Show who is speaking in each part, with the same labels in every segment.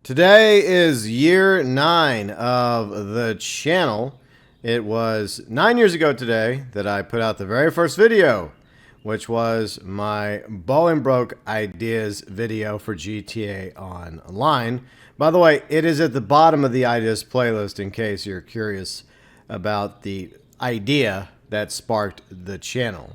Speaker 1: Today is year 9 of the channel. It was 9 years ago today that I put out the very first video, which was my Bolingbroke Ideas video for GTA Online. By the way, it is at the bottom of the Ideas playlist in case you're curious about the idea that sparked the channel.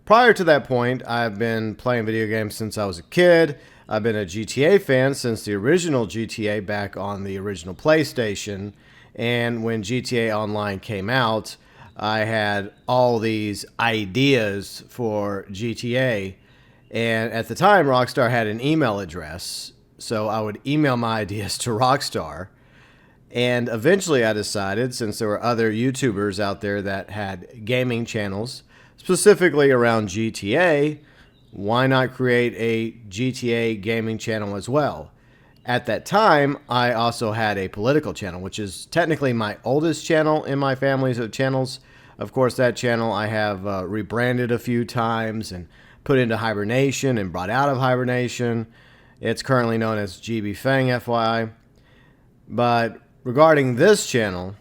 Speaker 1: Prior to that point, I've been playing video games since I was a kid. I've been a GTA fan since the original GTA back on the original PlayStation. And when GTA Online came out, I had all these ideas for GTA. And at the time, Rockstar had an email address. So I would email my ideas to Rockstar. And eventually I decided, since there were other YouTubers out there that had gaming channels, specifically around GTA, why not create a GTA gaming channel as well? At that time, I also had a political channel, which is technically my oldest channel in my family's of channels. Of course, that channel I have rebranded a few times and put into hibernation and brought out of hibernation. It's currently known as GB Fang, FYI. But regarding this channel,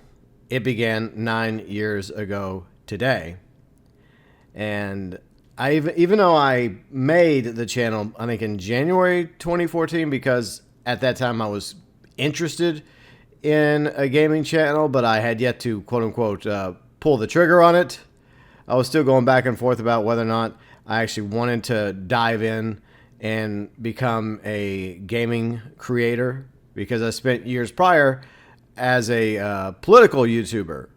Speaker 1: it began 9 years ago today. And even though I made the channel, I think in January 2014, because at that time I was interested in a gaming channel, but I had yet to, quote unquote, pull the trigger on it. I was still going back and forth about whether or not I actually wanted to dive in and become a gaming creator, because I spent years prior as a political YouTuber.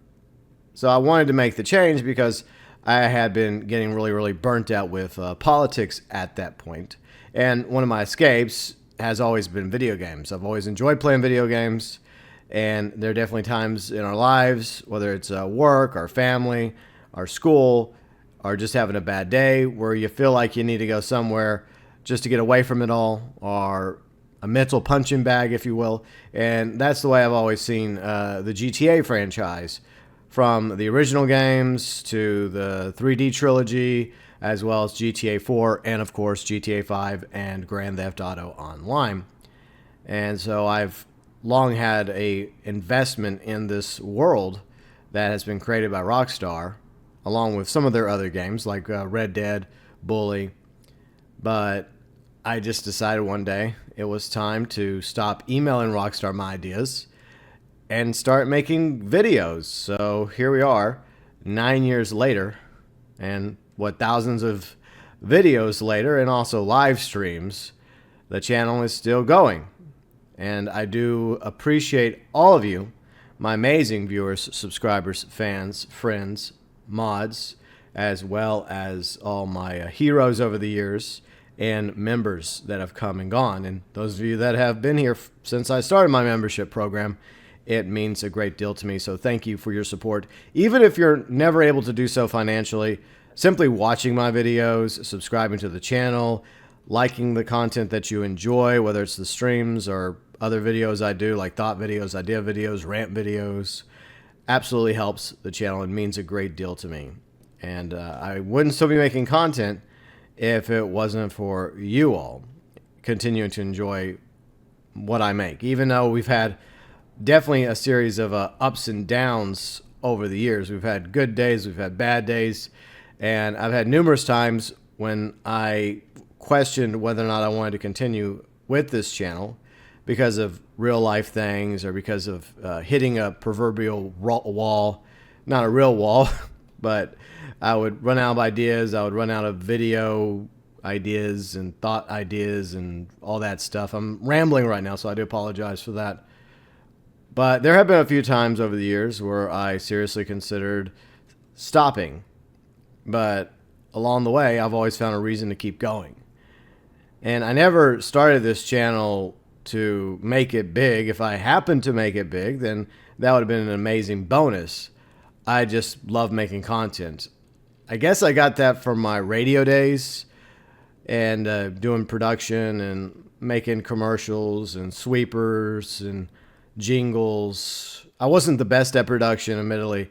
Speaker 1: So I wanted to make the change because I had been getting really burnt out with politics at that point. And one of my escapes has always been video games. I've always enjoyed playing video games. And there are definitely times in our lives, whether it's work, our family, our school, or just having a bad day, where you feel like you need to go somewhere just to get away from it all, or a mental punching bag, if you will. And that's the way I've always seen the GTA franchise. From the original games to the 3D trilogy, as well as GTA 4, and of course GTA 5 and Grand Theft Auto Online. And so I've long had a investment in this world that has been created by Rockstar, along with some of their other games like Red Dead, Bully. But I just decided one day it was time to stop emailing Rockstar my ideas and start making videos. So here we are, 9 years later, and thousands of videos later, and also live streams. The channel is still going. And I do appreciate all of you, my amazing viewers, subscribers, fans, friends, mods, as well as all my heroes over the years and members that have come and gone. And those of you that have been here since I started my membership program, it means a great deal to me. So thank you for your support. Even if you're never able to do so financially, simply watching my videos, subscribing to the channel, liking the content that you enjoy, whether it's the streams or other videos I do, like thought videos, idea videos, rant videos, absolutely helps the channel and means a great deal to me. And I wouldn't still be making content if it wasn't for you all continuing to enjoy what I make. Even though we've had definitely a series of ups and downs over the years. We've had good days, we've had bad days, and I've had numerous times when I questioned whether or not I wanted to continue with this channel because of real life things, or because of hitting a proverbial wall. Not a real wall, but I would run out of ideas, I would run out of video ideas and thought ideas and all that stuff. I'm rambling right now, so I do apologize for that. But there have been a few times over the years where I seriously considered stopping. But along the way, I've always found a reason to keep going. And I never started this channel to make it big. If I happened to make it big, then that would have been an amazing bonus. I just love making content. I guess I got that from my radio days and doing production and making commercials and sweepers and jingles. I wasn't the best at production, admittedly,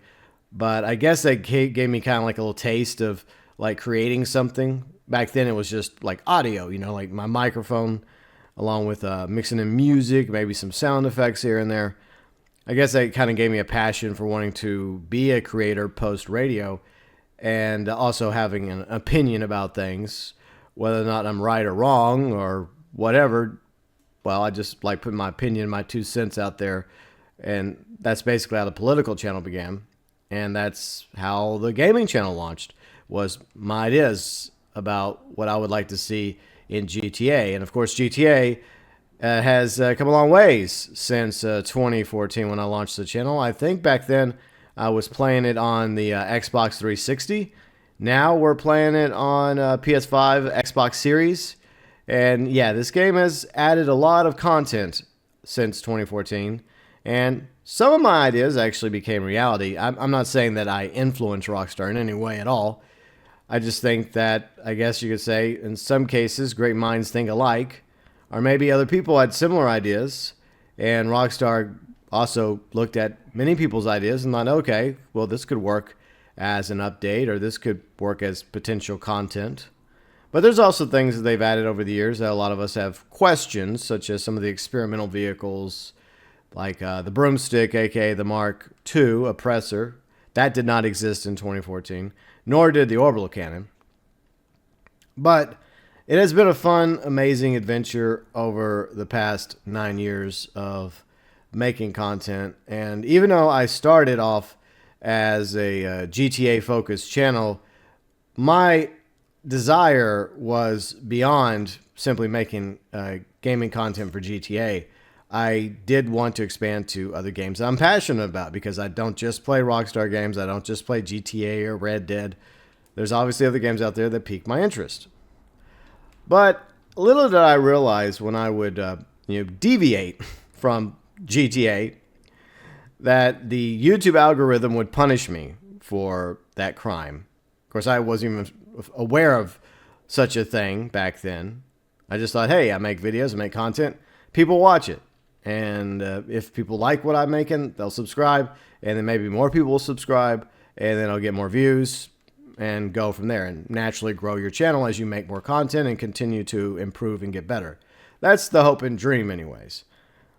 Speaker 1: but I guess that gave me kind of like a little taste of like creating something. Back then it was just like audio, like my microphone along with mixing in music, maybe some sound effects here and there. I guess that kind of gave me a passion for wanting to be a creator post radio, and also having an opinion about things, whether or not I'm right or wrong or whatever. Well, I just like putting my opinion, my 2 cents out there, and that's basically how the political channel began, and that's how the gaming channel launched, was my ideas about what I would like to see in GTA. And of course, GTA has come a long ways since 2014 when I launched the channel. I think back then I was playing it on the Xbox 360. Now we're playing it on PS5, Xbox Series. And yeah, this game has added a lot of content since 2014. And some of my ideas actually became reality. I'm not saying that I influenced Rockstar in any way at all. I just think that, I guess you could say, in some cases, great minds think alike. Or maybe other people had similar ideas. And Rockstar also looked at many people's ideas and thought, okay, well, this could work as an update, or this could work as potential content. But there's also things that they've added over the years that a lot of us have questions, such as some of the experimental vehicles, like the broomstick, aka the Mark II oppressor. That did not exist in 2014, nor did the orbital cannon. But it has been a fun, amazing adventure over the past 9 years of making content. And even though I started off as a GTA-focused channel, my desire was beyond simply making gaming content for GTA. I did want to expand to other games that I'm passionate about, because I don't just play Rockstar games. I don't just play GTA or Red Dead. There's obviously other games out there that pique my interest. But little did I realize when I would deviate from GTA that the YouTube algorithm would punish me for that crime. Of course, I wasn't even aware of such a thing back then. I just thought, hey, I make videos, I make content, people watch it. And if people like what I'm making, they'll subscribe, and then maybe more people will subscribe, and then I'll get more views and go from there, and naturally grow your channel as you make more content and continue to improve and get better. That's the hope and dream anyways.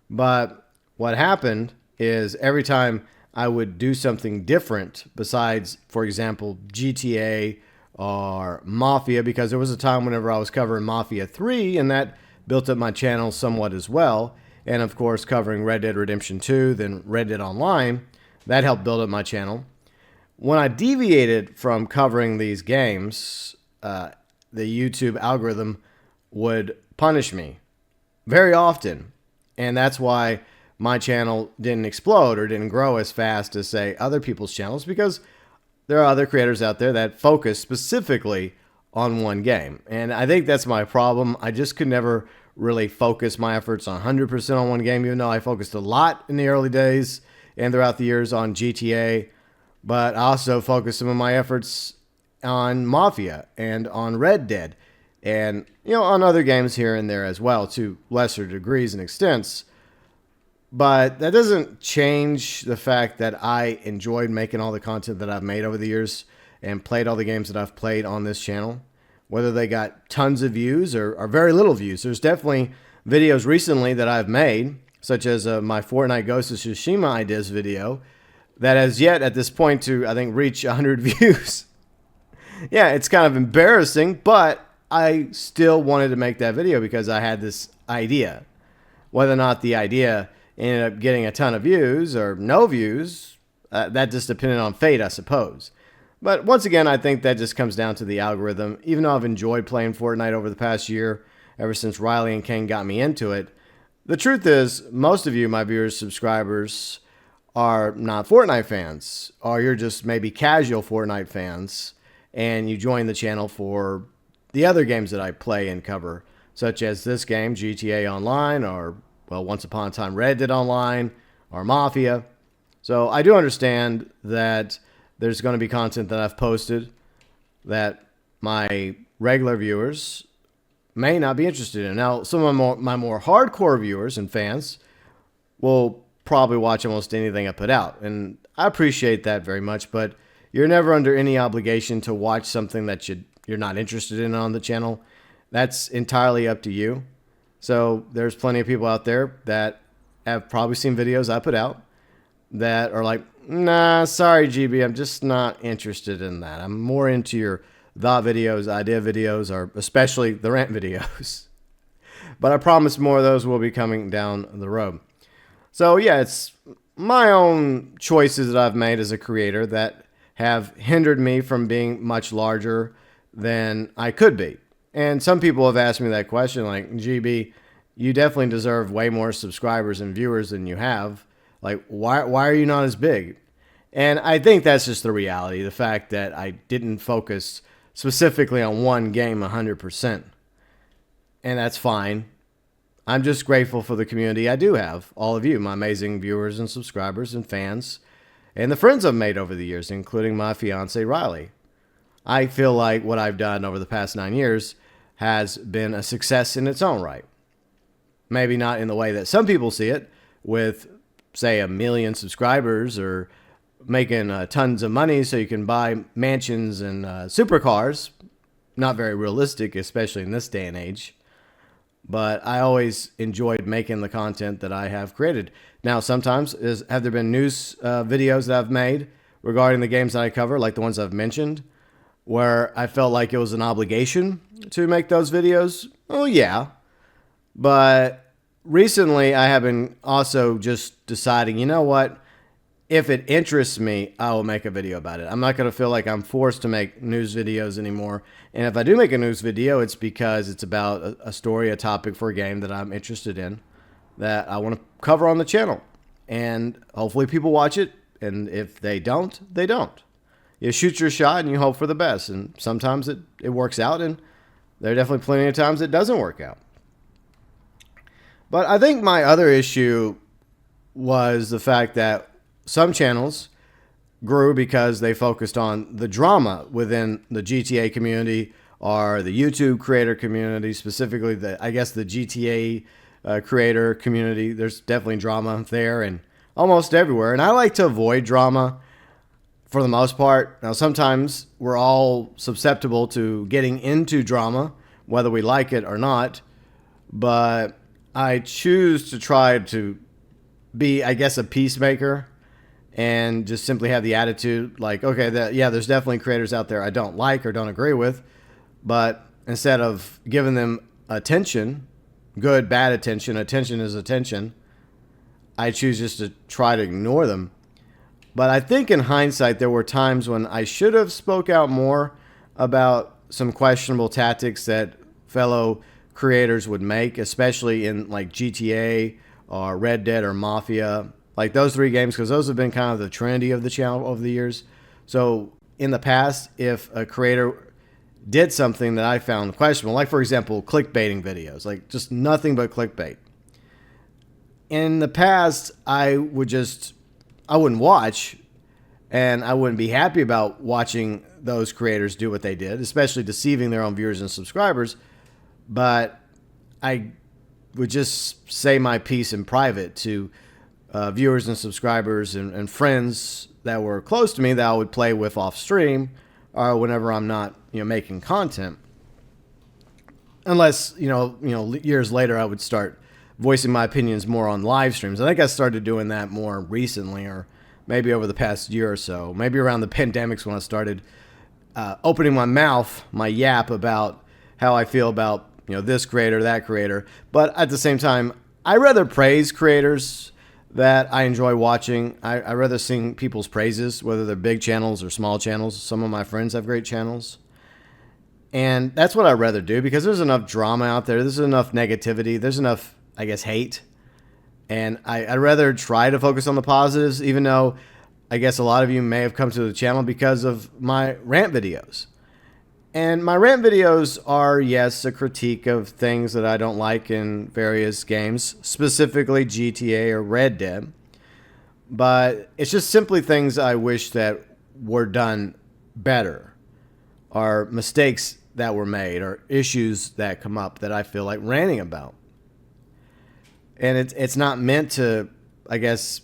Speaker 1: But what happened is every time I would do something different besides, for example, GTA or Mafia, because there was a time whenever I was covering Mafia 3, and that built up my channel somewhat as well. And of course, covering Red Dead Redemption 2, then Red Dead Online, that helped build up my channel. When I deviated from covering these games, the YouTube algorithm would punish me very often. And that's why my channel didn't explode or didn't grow as fast as, say, other people's channels, because there are other creators out there that focus specifically on one game. And I think that's my problem. I just could never really focus my efforts on 100% on one game, even though I focused a lot in the early days and throughout the years on GTA. But I also focused some of my efforts on Mafia and on Red Dead, and on other games here and there as well, to lesser degrees and extents. But that doesn't change the fact that I enjoyed making all the content that I've made over the years and played all the games that I've played on this channel, whether they got tons of views or very little views. There's definitely videos recently that I've made, such as my Fortnite Ghost of Tsushima ideas video, that has yet at this point to, I think, reach 100 views. Yeah, it's kind of embarrassing, but I still wanted to make that video because I had this idea. Whether or not the idea ended up getting a ton of views or no views, that just depended on fate, I suppose. But once again, I think that just comes down to the algorithm. Even though I've enjoyed playing Fortnite over the past year, ever since Riley and Kane got me into it, the truth is, most of you, my viewers, subscribers, are not Fortnite fans, or you're just maybe casual Fortnite fans, and you join the channel for the other games that I play and cover, such as this game, GTA Online, or, well, once upon a time, Red Dead Online, or Mafia. So I do understand that there's going to be content that I've posted that my regular viewers may not be interested in. Now, some of my more hardcore viewers and fans will probably watch almost anything I put out, and I appreciate that very much, but you're never under any obligation to watch something that you're not interested in on the channel. That's entirely up to you. So there's plenty of people out there that have probably seen videos I put out that are like, nah, sorry, GB, I'm just not interested in that. I'm more into your thought videos, idea videos, or especially the rant videos. But I promise more of those will be coming down the road. So yeah, it's my own choices that I've made as a creator that have hindered me from being much larger than I could be. And some people have asked me that question, like, GB, you definitely deserve way more subscribers and viewers than you have. Like, why are you not as big? And I think that's just the reality, the fact that I didn't focus specifically on one game 100%. And that's fine. I'm just grateful for the community I do have, all of you, my amazing viewers and subscribers and fans, and the friends I've made over the years, including my fiance, Riley. I feel like what I've done over the past 9 years has been a success in its own right. Maybe not in the way that some people see it, with, say, 1 million subscribers or making tons of money so you can buy mansions and supercars. Not very realistic, especially in this day and age. But I always enjoyed making the content that I have created. Now, sometimes have there been news videos that I've made regarding the games that I cover, like the ones I've mentioned, where I felt like it was an obligation to make those videos? Oh, yeah. But recently, I have been also just deciding, you know what? If it interests me, I will make a video about it. I'm not going to feel like I'm forced to make news videos anymore. And if I do make a news video, it's because it's about a story, a topic for a game that I'm interested in that I want to cover on the channel. And hopefully people watch it. And if they don't, they don't. You shoot your shot and you hope for the best. And sometimes it works out. And there are definitely plenty of times it doesn't work out. But I think my other issue was the fact that some channels grew because they focused on the drama within the GTA community or the YouTube creator community, specifically the GTA creator community. There's definitely drama there and almost everywhere. And I like to avoid drama for the most part. Now, sometimes we're all susceptible to getting into drama, whether we like it or not. But I choose to try to be, I guess, a peacemaker and just simply have the attitude like, okay, there's definitely creators out there I don't like or don't agree with. But instead of giving them attention, good, bad attention is attention, I choose just to try to ignore them. But I think in hindsight, there were times when I should have spoke out more about some questionable tactics that fellow creators would make, especially in like GTA or Red Dead or Mafia, like those 3 games, because those have been kind of the trendy of the channel over the years. So in the past, if a creator did something that I found questionable, like for example, clickbaiting videos, like just nothing but clickbait. In the past, I wouldn't watch, and I wouldn't be happy about watching those creators do what they did, especially deceiving their own viewers and subscribers. But I would just say my piece in private to viewers and subscribers and friends that were close to me that I would play with off stream or whenever I'm not, making content. Unless, years later I would start voicing my opinions more on live streams. I think I started doing that more recently, or maybe over the past year or so. Maybe around the pandemics when I started opening my mouth, my yap about how I feel about this creator, that creator. But at the same time, I rather praise creators that I enjoy watching. I rather sing people's praises, whether they're big channels or small channels. Some of my friends have great channels. And that's what I'd rather do, because there's enough drama out there. There's enough negativity. There's enough, I guess, hate. And I'd rather try to focus on the positives, even though I guess a lot of you may have come to the channel because of my rant videos. And my rant videos are, yes, a critique of things that I don't like in various games, specifically GTA or Red Dead. But it's just simply things I wish that were done better, or mistakes that were made, or issues that come up that I feel like ranting about. And it's not meant to, I guess,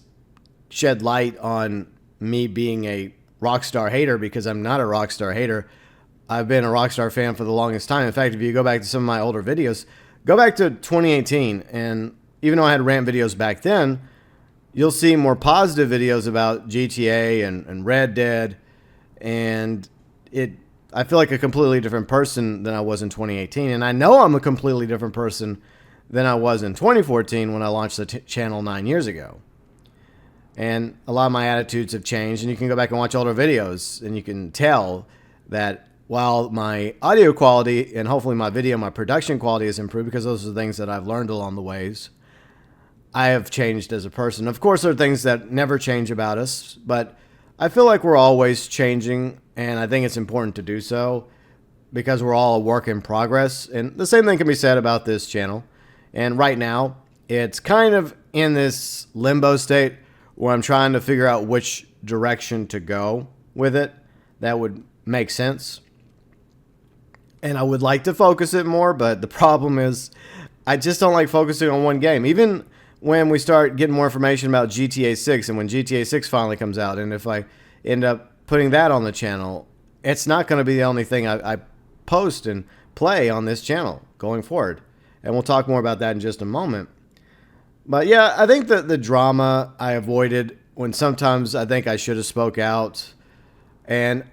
Speaker 1: shed light on me being a Rockstar hater, because I'm not a Rockstar hater. I've been a Rockstar fan for the longest time. In fact, if you go back to some of my older videos, go back to 2018, and even though I had rant videos back then, you'll see more positive videos about GTA and Red Dead, and I feel like a completely different person than I was in 2018, and I know I'm a completely different person than I was in 2014 when I launched the channel 9 years ago. And a lot of my attitudes have changed, and you can go back and watch older videos, and you can tell that while my audio quality and hopefully my production quality has improved, because those are the things that I've learned along the ways, I have changed as a person. Of course, there are things that never change about us, but I feel like we're always changing, and I think it's important to do so because we're all a work in progress. And the same thing can be said about this channel. And right now, it's kind of in this limbo state where I'm trying to figure out which direction to go with it that would make sense. And I would like to focus it more, but the problem is I just don't like focusing on one game. Even when we start getting more information about GTA 6 and when GTA 6 finally comes out, and if I end up putting that on the channel, it's not going to be the only thing I post and play on this channel going forward. And we'll talk more about that in just a moment. But yeah, I think that the drama I avoided when sometimes I think I should have spoke out. And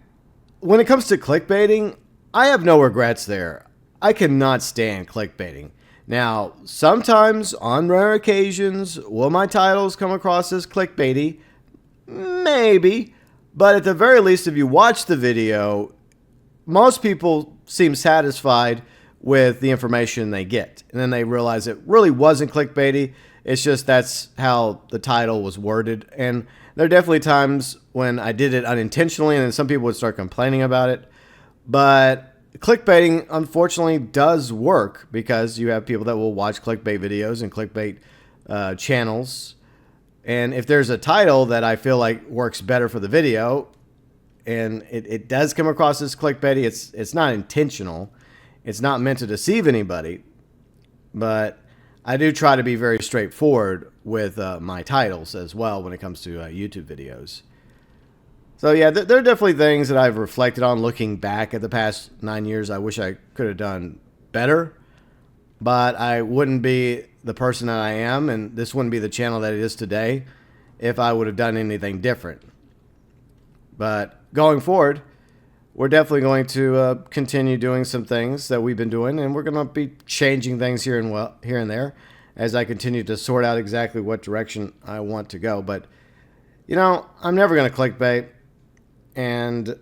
Speaker 1: when it comes to clickbaiting, I have no regrets there. I cannot stand clickbaiting. Now, sometimes, on rare occasions, will my titles come across as clickbaity? Maybe. But at the very least, if you watch the video, most people seem satisfied with the information they get. And then they realize it really wasn't clickbaity. It's just that's how the title was worded. And there are definitely times when I did it unintentionally, and then some people would start complaining about it. But clickbaiting, unfortunately, does work because you have people that will watch clickbait videos and clickbait channels. And if there's a title that I feel like works better for the video, and it does come across as clickbaity, it's not intentional. It's not meant to deceive anybody. But I do try to be very straightforward with my titles as well when it comes to YouTube videos. So yeah, there are definitely things that I've reflected on looking back at the past 9 years. I wish I could have done better, but I wouldn't be the person that I am, and this wouldn't be the channel that it is today if I would have done anything different. But going forward, we're definitely going to continue doing some things that we've been doing, and we're going to be changing things here and there as I continue to sort out exactly what direction I want to go. But, you know, I'm never going to clickbait. And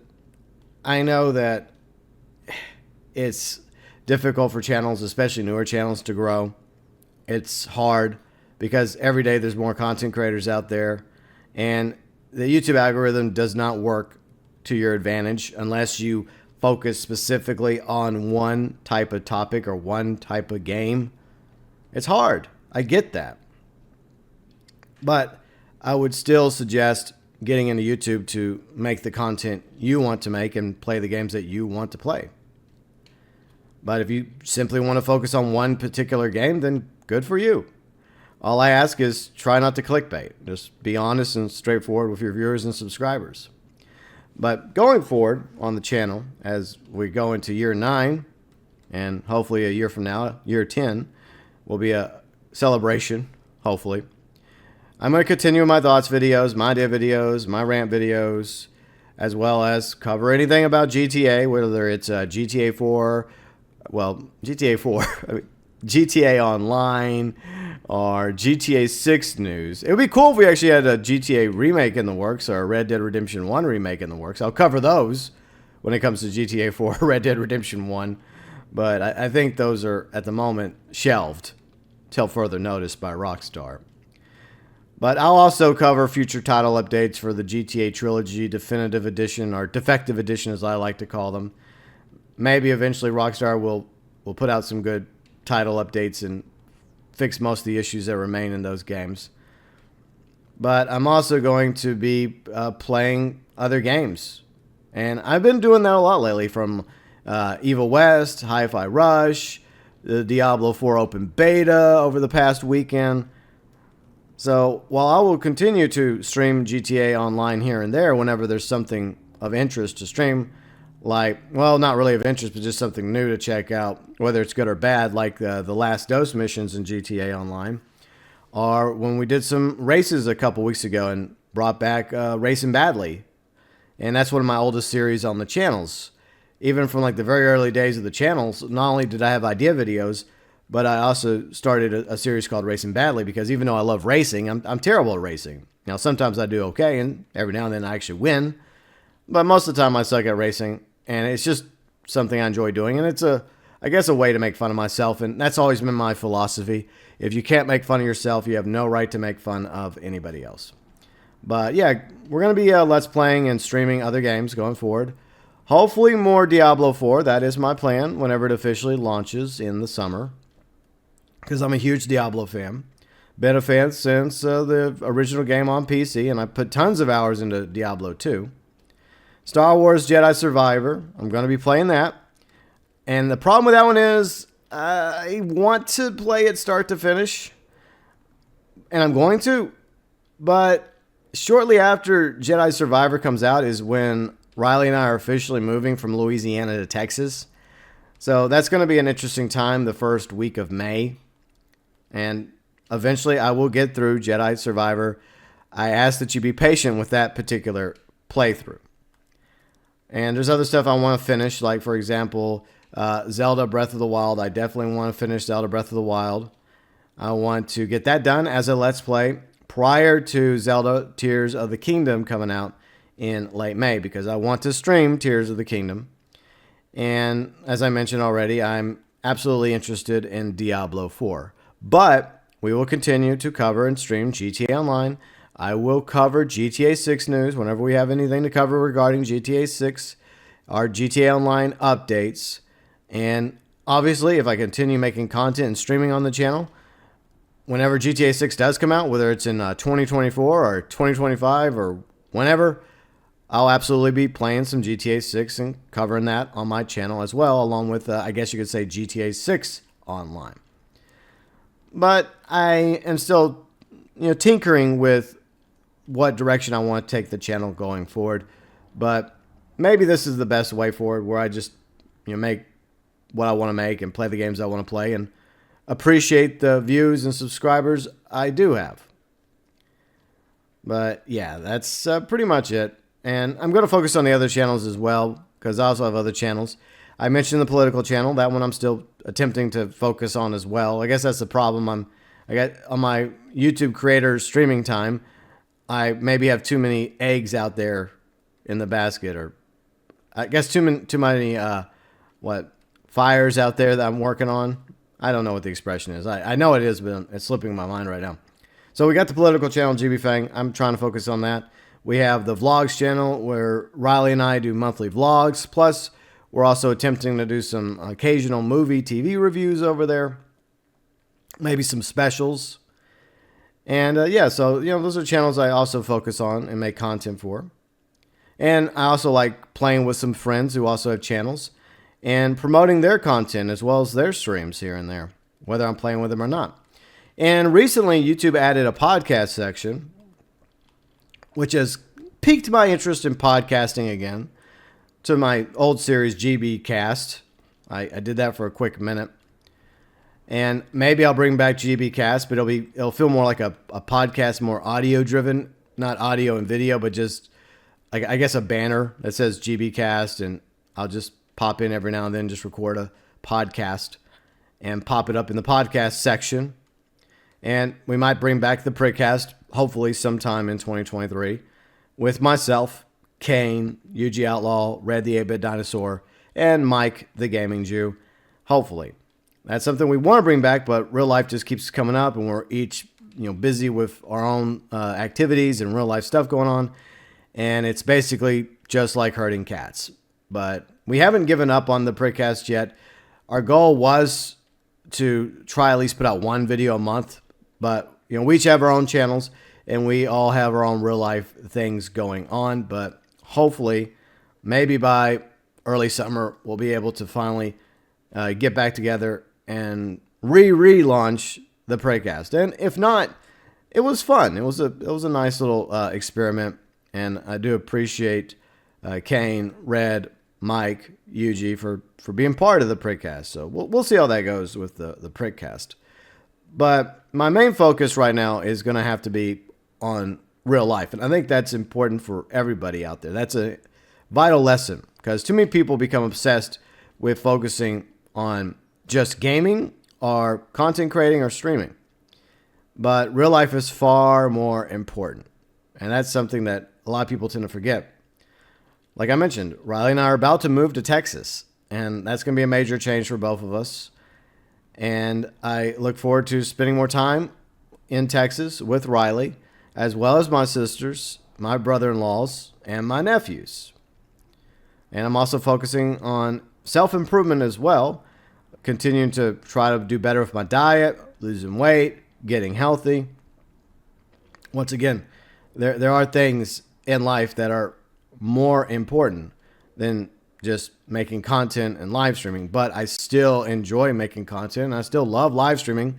Speaker 1: I know that it's difficult for channels, especially newer channels, to grow. It's hard because every day there's more content creators out there. And the YouTube algorithm does not work to your advantage unless you focus specifically on one type of topic or one type of game. It's hard. I get that. But I would still suggest getting into YouTube to make the content you want to make and play the games that you want to play. But if you simply want to focus on one particular game, then good for you. All I ask is try not to clickbait. Just be honest and straightforward with your viewers and subscribers. But going forward on the channel, as we go into year 9, and hopefully a year from now, year 10, will be a celebration, hopefully. I'm going to continue my thoughts videos, my idea videos, my rant videos, as well as cover anything about GTA, whether it's GTA 4, well, GTA 4, GTA Online, or GTA 6 news. It would be cool if we actually had a GTA remake in the works or a Red Dead Redemption 1 remake in the works. I'll cover those when it comes to GTA 4, Red Dead Redemption 1, but I think those are, at the moment, shelved till further notice by Rockstar. But I'll also cover future title updates for the GTA Trilogy Definitive Edition, or Defective Edition as I like to call them. Maybe eventually Rockstar will put out some good title updates and fix most of the issues that remain in those games. But I'm also going to be playing other games. And I've been doing that a lot lately, from Evil West, Hi-Fi Rush, the Diablo 4 Open Beta over the past weekend. So while I will continue to stream GTA Online here and there whenever there's something of interest to stream, like, well, not really of interest, but just something new to check out, whether it's good or bad, like the Last Dose missions in GTA Online, or when we did some races a couple weeks ago and brought back Racing Badly. And that's one of my oldest series on the channels. Even from like the very early days of the channels, not only did I have idea videos, but I also started a series called Racing Badly, because even though I love racing, I'm terrible at racing. Now, sometimes I do okay, and every now and then I actually win. But most of the time I suck at racing, and it's just something I enjoy doing. And it's I guess a way to make fun of myself, and that's always been my philosophy. If you can't make fun of yourself, you have no right to make fun of anybody else. But yeah, we're going to be Let's Playing and streaming other games going forward. Hopefully more Diablo 4. That is my plan whenever it officially launches in the summer, because I'm a huge Diablo fan. Been a fan since the original game on PC, and I put tons of hours into Diablo 2. Star Wars Jedi Survivor. I'm going to be playing that. And the problem with that one is I want to play it start to finish, and I'm going to, but shortly after Jedi Survivor comes out is when Riley and I are officially moving from Louisiana to Texas. So that's going to be an interesting time the first week of May. And eventually I will get through Jedi Survivor. I ask that you be patient with that particular playthrough. And there's other stuff I want to finish, like, for example, Zelda Breath of the Wild. I definitely want to finish Zelda Breath of the Wild. I want to get that done as a Let's Play prior to Zelda Tears of the Kingdom coming out in late May, because I want to stream Tears of the Kingdom. And as I mentioned already, I'm absolutely interested in Diablo 4. But we will continue to cover and stream GTA Online. I will cover GTA 6 news whenever we have anything to cover regarding GTA 6, our GTA Online updates. And obviously, if I continue making content and streaming on the channel, whenever GTA 6 does come out, whether it's in 2024 or 2025 or whenever, I'll absolutely be playing some GTA 6 and covering that on my channel as well, along with, I guess you could say, GTA 6 Online. But I am still, tinkering with what direction I want to take the channel going forward. But maybe this is the best way forward, where I just, make what I want to make and play the games I want to play and appreciate the views and subscribers I do have. But yeah, that's pretty much it. And I'm going to focus on the other channels as well, because I also have other channels. I mentioned the political channel. That one I'm still attempting to focus on as well. I guess that's the problem. I got on my YouTube creator streaming time, I maybe have too many eggs out there in the basket, or I guess too many fires out there that I'm working on. I don't know what the expression is. I know it is, but it's slipping my mind right now. So we got the political channel, GB Fang. I'm trying to focus on that. We have the vlogs channel, where Riley and I do monthly vlogs. Plus, we're also attempting to do some occasional movie, TV reviews over there. Maybe some specials. And yeah, so, those are channels I also focus on and make content for. And I also like playing with some friends who also have channels and promoting their content as well as their streams here and there, whether I'm playing with them or not. And recently, YouTube added a podcast section, which has piqued my interest in podcasting again, to my old series, GB Cast. I did that for a quick minute. And maybe I'll bring back GB Cast, but it'll feel more like a podcast, more audio-driven, not audio and video, but just, I guess, a banner that says GB Cast, and I'll just pop in every now and then, just record a podcast and pop it up in the podcast section. And we might bring back the Pritcast, hopefully sometime in 2023, with myself, Kane, UG Outlaw, Red the 8-Bit Dinosaur, and Mike the Gaming Jew, hopefully. That's something we want to bring back, but real life just keeps coming up, and we're each, busy with our own activities and real life stuff going on. And it's basically just like herding cats. But we haven't given up on the Pritcast yet. Our goal was to try at least put out one video a month, but we each have our own channels, and we all have our own real life things going on. But hopefully, maybe by early summer, we'll be able to finally get back together and relaunch the Pritcast. And if not, it was fun. It was a nice little experiment, and I do appreciate Kane, Red, Mike, Yuji for being part of the Prickcast. So we'll see how that goes with the Prickcast. But my main focus right now is going to have to be on real life. And I think that's important for everybody out there. That's a vital lesson because too many people become obsessed with focusing on just gaming or content creating or streaming. But real life is far more important. And that's something that a lot of people tend to forget. Like I mentioned, Riley and I are about to move to Texas. And that's going to be a major change for both of us. And I look forward to spending more time in Texas with Riley, as well as my sisters, my brother-in-laws, and my nephews. And I'm also focusing on self-improvement as well, continuing to try to do better with my diet, losing weight, getting healthy. Once again, there are things in life that are more important than just making content and live streaming, but I still enjoy making content. And I still love live streaming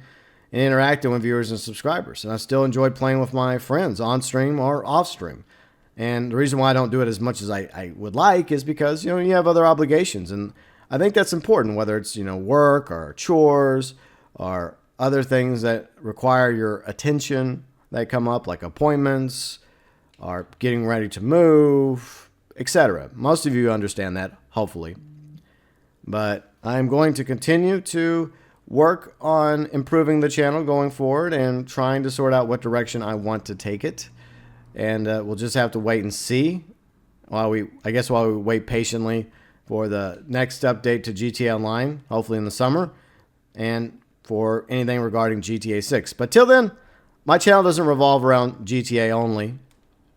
Speaker 1: and interacting with viewers and subscribers. And I still enjoy playing with my friends on stream or off stream. And the reason why I don't do it as much as I would like is because, you have other obligations. And I think that's important, whether it's, work or chores or other things that require your attention that come up, like appointments or getting ready to move, etc. Most of you understand that, hopefully. But I'm going to continue to work on improving the channel going forward and trying to sort out what direction I want to take it. And we'll just have to wait and see while we wait patiently for the next update to GTA Online, hopefully in the summer, and for anything regarding GTA 6. But till then, my channel doesn't revolve around GTA only,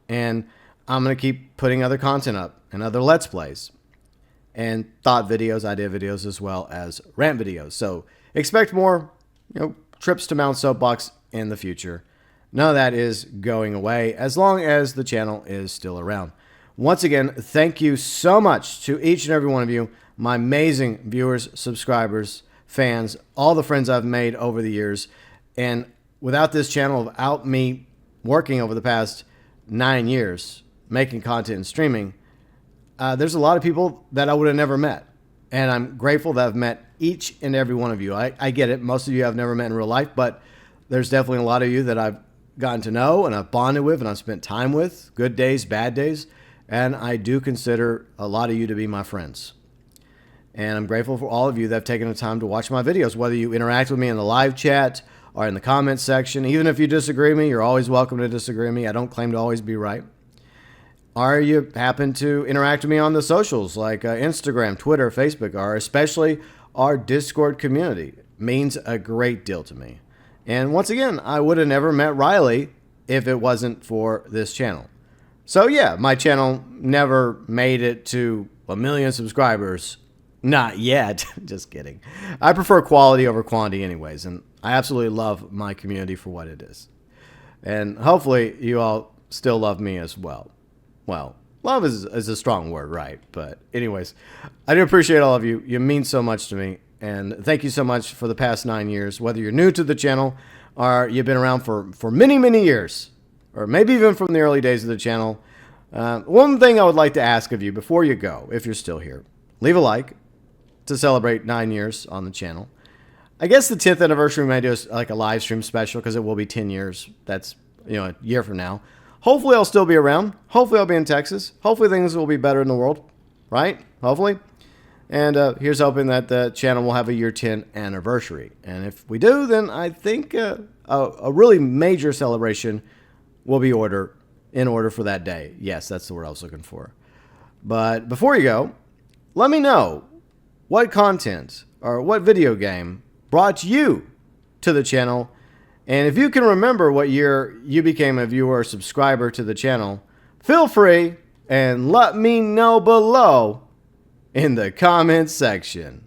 Speaker 1: and I'm going to keep putting other content up and other Let's Plays and thought videos, idea videos, as well as rant videos. So expect more, trips to Mount Soapbox in the future. None of that is going away as long as the channel is still around. Once again, thank you so much to each and every one of you, my amazing viewers, subscribers, fans, all the friends I've made over the years. And without this channel, without me working over the past 9 years, making content and streaming, there's a lot of people that I would have never met. And I'm grateful that I've met each and every one of you. I get it. Most of you I've never met in real life, but there's definitely a lot of you that I've gotten to know and I've bonded with and I've spent time with, good days, bad days. And I do consider a lot of you to be my friends. And I'm grateful for all of you that have taken the time to watch my videos, whether you interact with me in the live chat or in the comments section. Even if you disagree with me, you're always welcome to disagree with me. I don't claim to always be right. Or you happen to interact with me on the socials like Instagram, Twitter, Facebook, or especially our Discord community. It means a great deal to me. And once again, I would have never met Riley if it wasn't for this channel. So yeah, my channel never made it to 1 million subscribers. Not yet. Just kidding. I prefer quality over quantity anyways, and I absolutely love my community for what it is. And hopefully you all still love me as well. Well, love is a strong word, right? But anyways, I do appreciate all of you. You mean so much to me. And thank you so much for the past 9 years, whether you're new to the channel or you've been around for many, many years, or maybe even from the early days of the channel. One thing I would like to ask of you before you go, if you're still here, leave a like to celebrate 9 years on the channel. I guess the 10th anniversary we may do like a live stream special because it will be 10 years. That's, a year from now. Hopefully I'll still be around. Hopefully I'll be in Texas. Hopefully things will be better in the world, right? Hopefully. And here's hoping that the channel will have a year 10 anniversary. And if we do, then I think a really major celebration will be in order for that day. Yes, that's the word I was looking for. But before you go, let me know what content or what video game brought you to the channel. And if you can remember what year you became a viewer or subscriber to the channel, feel free and let me know below in the comments section.